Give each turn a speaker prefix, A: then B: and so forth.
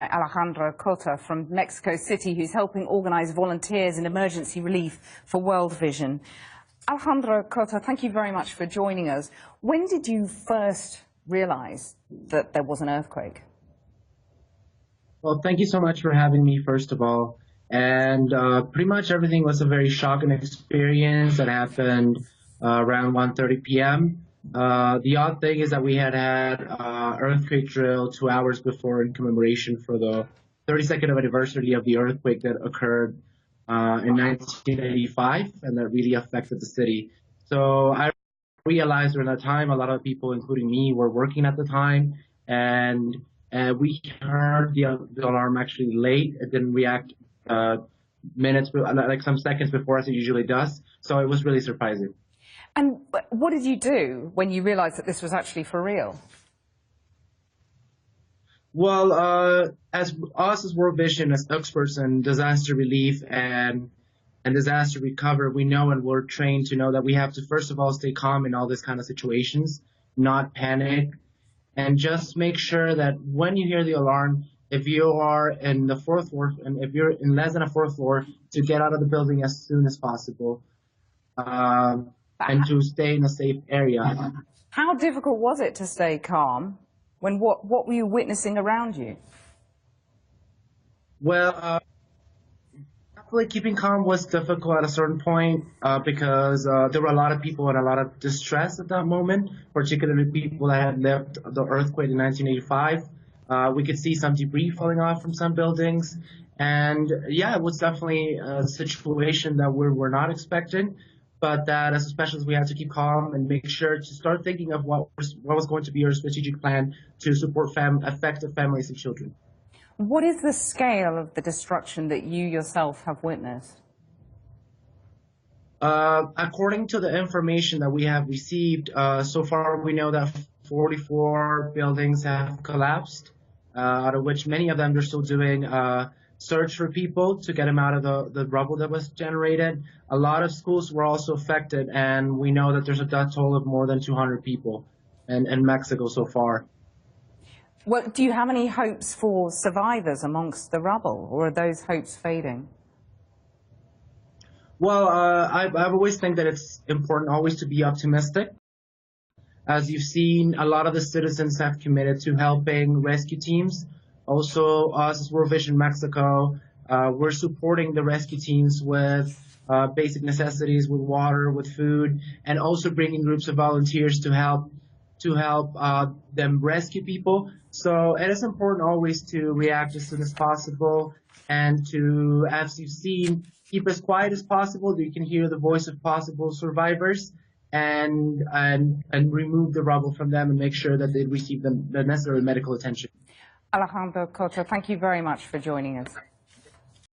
A: Alejandro Cota from Mexico City, who's helping organize volunteers in emergency relief for World Vision. Alejandro Cota, thank you very much for joining us. When did you first realize that there was an earthquake?
B: Well, thank you so much for having me, first of all. And pretty much everything was a very shocking experience that happened around 1:30 p.m. The odd thing is that we had earthquake drill 2 hours before in commemoration for the 32nd anniversary of the earthquake that occurred in 1985, and that really affected the city. So I realized during that time, a lot of people, including me, were working at the time, and we heard the alarm actually late. It didn't react minutes, like some seconds before as it usually does. So it was really surprising.
A: And what did you do when you realized that this was actually for real?
B: Well, as us as World Vision, as experts in disaster relief and disaster recovery, we know and we're trained to know that we have to, first of all, stay calm in all these kind of situations, not panic, and just make sure that when you hear the alarm, if you are in the fourth floor, and if you're in less than a fourth floor, to get out of the building as soon as possible, and to stay in a safe area.
A: How difficult was it to stay calm when what were you witnessing around you?
B: Well, definitely keeping calm was difficult at a certain point because there were a lot of people in a lot of distress at that moment, particularly people that had lived the earthquake in 1985. We could see some debris falling off from some buildings. And yeah, it was definitely a situation that we were not expecting, but that as specialists we had to keep calm and make sure to start thinking of what was going to be our strategic plan to support affected families and children.
A: What is the scale of the destruction that you yourself have witnessed?
B: According to the information that we have received, so far we know that 44 buildings have collapsed, out of which many of them are still doing search for people to get them out of the rubble that was generated. A lot of schools were also affected, and we know that there's a death toll of more than 200 people in Mexico so far.
A: Well, do you have any hopes for survivors amongst the rubble, or are those hopes fading?
B: Well, I've always think that it's important always to be optimistic. As you've seen, a lot of the citizens have committed to helping rescue teams. Also, us as World Vision Mexico, we're supporting the rescue teams with basic necessities, with water, with food, and also bringing groups of volunteers to help them rescue people. So it is important always to react as soon as possible and to, as you've seen, keep as quiet as possible so you can hear the voice of possible survivors and remove the rubble from them and make sure that they receive the necessary medical attention.
A: Alejandro Cota, thank you very much for joining us.